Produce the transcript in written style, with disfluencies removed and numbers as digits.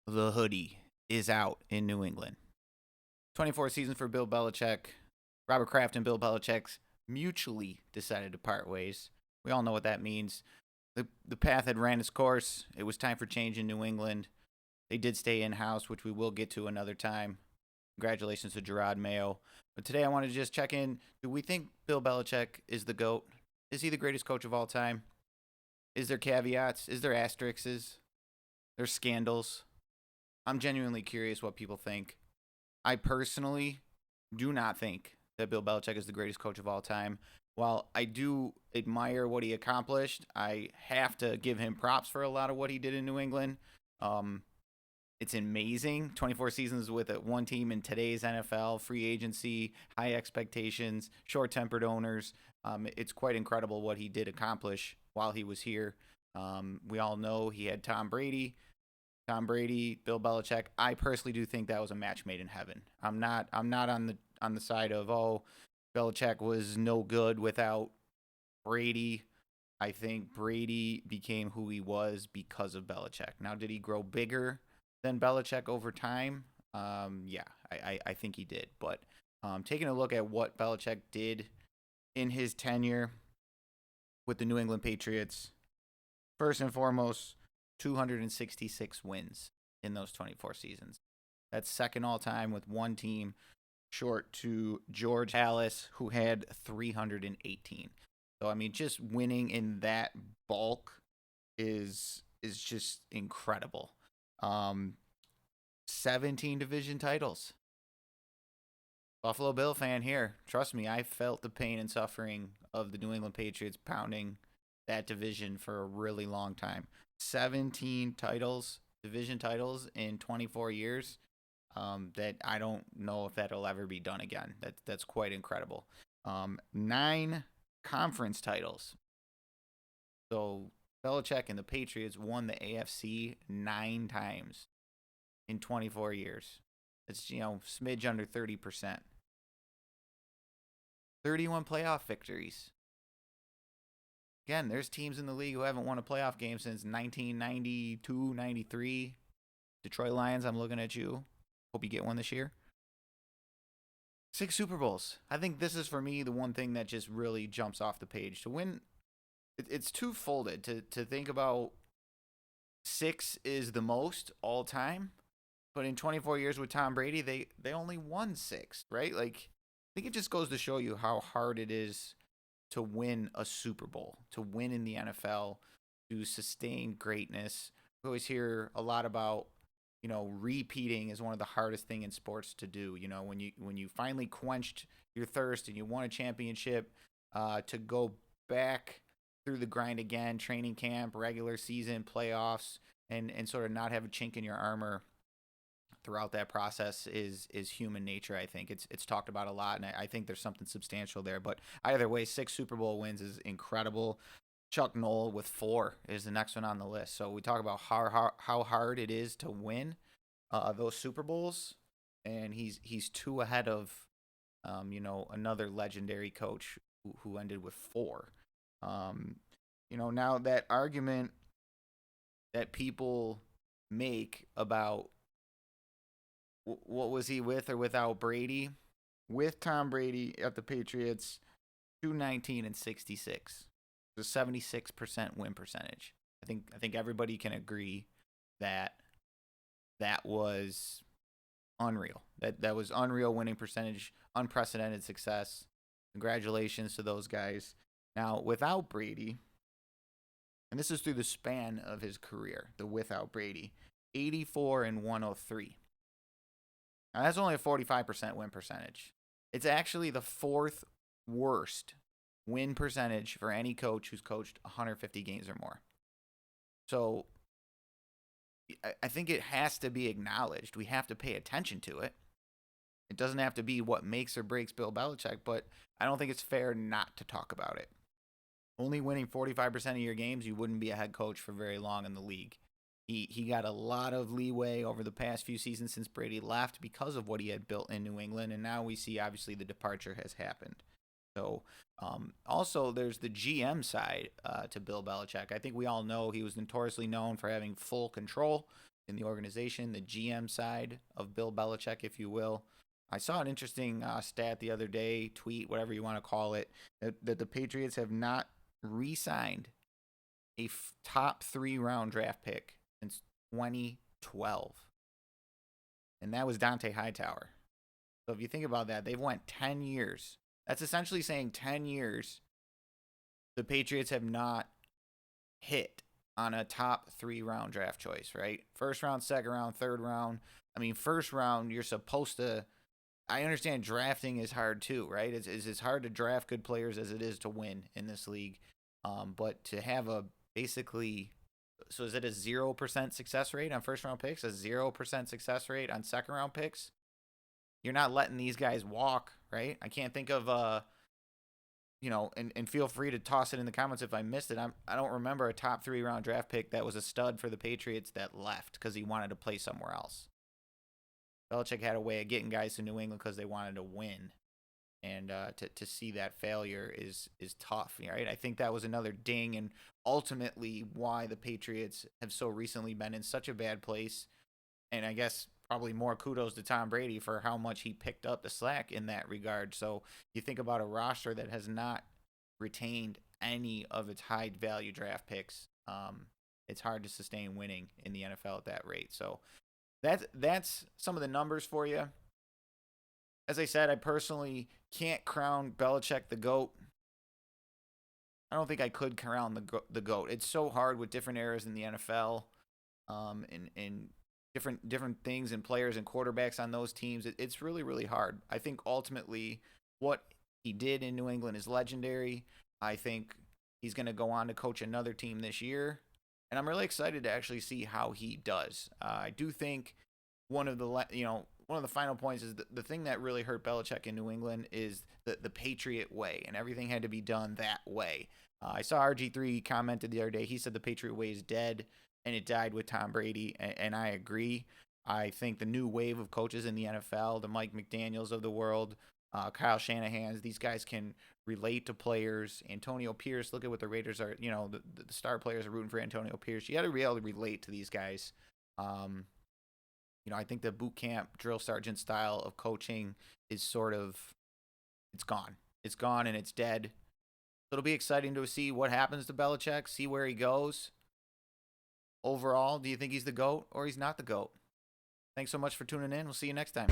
The hoodie is out in New England. 24 seasons for Bill Belichick. Robert Kraft and Bill Belichick mutually decided to part ways. We all know what that means. The path had ran its course. It was time for change in New England. They did stay in house, which we will get to another time. Congratulations to Gerard Mayo. But today I want to just check in. Do we think Bill Belichick is the GOAT? Is he the greatest coach of all time? Is there caveats? Is there asterisks? There's scandals. I'm genuinely curious what people think. I personally do not think that Bill Belichick is the greatest coach of all time. While I do admire what he accomplished, I have to give him props for a lot of what he did in New England. Um, it's amazing. 24 seasons with one team in today's NFL, free agency, high expectations, short tempered owners. It's quite incredible what he did accomplish while he was here. We all know he had Tom Brady. Bill Belichick. I personally do think that was a match made in heaven. I'm not on the side of Belichick was no good without Brady. I think Brady became who he was because of Belichick. Now, did he grow bigger than Belichick over time? Yeah, I think he did. But taking a look at what Belichick did in his tenure with the New England Patriots, first and foremost, 266 wins in those 24 seasons. That's second all time with one team, short to George Halas, who had 318. So I mean, just winning in that bulk is just incredible. Um, 17 division titles. Buffalo Bill fan here. Trust me, I felt the pain and suffering of the New England Patriots pounding that division for a really long time. 17 titles, division titles in 24 years. That I don't know if that'll ever be done again. That's quite incredible. 9 conference titles. So Belichick and the Patriots won the AFC 9 times in 24 years. It's smidge under 30%. 31 playoff victories. Again, there's teams in the league who haven't won a playoff game since 1992, 93. Detroit Lions, I'm looking at you. Hope you get one this year. 6 Super Bowls. I think this is for me the one thing that just really jumps off the page. To win, it's two-folded. To think about 6 is the most all time, but in 24 years with Tom Brady, they only won 6, right? Like, I think it just goes to show you how hard it is to win a Super Bowl, to win in the NFL, to sustain greatness. We always hear a lot about, repeating is one of the hardest thing in sports to do. When you finally quenched your thirst and you won a championship, to go back through the grind again, training camp, regular season, playoffs, and sort of not have a chink in your armor throughout that process is human nature. I think it's talked about a lot, and I think there's something substantial there. But either way, 6 Super Bowl wins is incredible. Chuck Noll with 4 is the next one on the list. So we talk about how hard it is to win those Super Bowls, and he's 2 ahead of another legendary coach who ended with 4. Now that argument that people make about what was he with or without Brady? With Tom Brady at the Patriots, 219 and 66. It's a 76% win percentage. I think everybody can agree that that was unreal. That was unreal winning percentage, unprecedented success. Congratulations to those guys. Now, without Brady, and this is through the span of his career, the without Brady, 84 and 103. Now, that's only a 45% win percentage. It's actually the 4th worst win percentage for any coach who's coached 150 games or more. So I think it has to be acknowledged. We have to pay attention to it. It doesn't have to be what makes or breaks Bill Belichick, but I don't think it's fair not to talk about it. Only winning 45% of your games, you wouldn't be a head coach for very long in the league. He got a lot of leeway over the past few seasons since Brady left because of what he had built in New England, and now we see obviously the departure has happened. So also there's the GM side to Bill Belichick. I think we all know he was notoriously known for having full control in the organization, the GM side of Bill Belichick, if you will. I saw an interesting stat the other day, tweet, whatever you want to call it, that the Patriots have not re signed a top 3 round draft pick since 2012. And that was Dante Hightower. So if you think about that, they've went 10 years. That's essentially saying 10 years the Patriots have not hit on a top 3 round draft choice, right? First round, second round, third round. I mean, first round, you're supposed to. I understand drafting is hard too, right? It's hard to draft good players as it is to win in this league. But to have a basically. So is it a 0% success rate on first round picks? A 0% success rate on second round picks? You're not letting these guys walk, right? I can't think of and feel free to toss it in the comments if I missed it. I don't remember a top 3 round draft pick that was a stud for the Patriots that left because he wanted to play somewhere else. Belichick had a way of getting guys to New England because they wanted to win, and to see that failure is tough, right? I think that was another ding, and ultimately why the Patriots have so recently been in such a bad place. And I guess probably more kudos to Tom Brady for how much he picked up the slack in that regard. So you think about a roster that has not retained any of its high value draft picks. It's hard to sustain winning in the NFL at that rate. So that's some of the numbers for you. As I said, I personally can't crown Belichick the GOAT. I don't think I could crown the GOAT. It's so hard with different eras in the NFL, and different things and players and quarterbacks on those teams. It's really, really hard. I think ultimately what he did in New England is legendary. I think he's going to go on to coach another team this year, and I'm really excited to actually see how he does. I do think one of the final points is the thing that really hurt Belichick in New England is the Patriot way, and everything had to be done that way. I saw RG3 commented the other day. He said the Patriot way is dead, and it died with Tom Brady, and I agree. I think the new wave of coaches in the NFL, the Mike McDaniels of the world, Kyle Shanahan's, these guys can relate to players. Antonio Pierce, look at what the Raiders are, the star players are rooting for Antonio Pierce. You got to be able to relate to these guys. I think the boot camp drill sergeant style of coaching is it's gone. It's gone and it's dead. So it'll be exciting to see what happens to Belichick, see where he goes. Overall, do you think he's the GOAT or he's not the GOAT? Thanks so much for tuning in. We'll see you next time.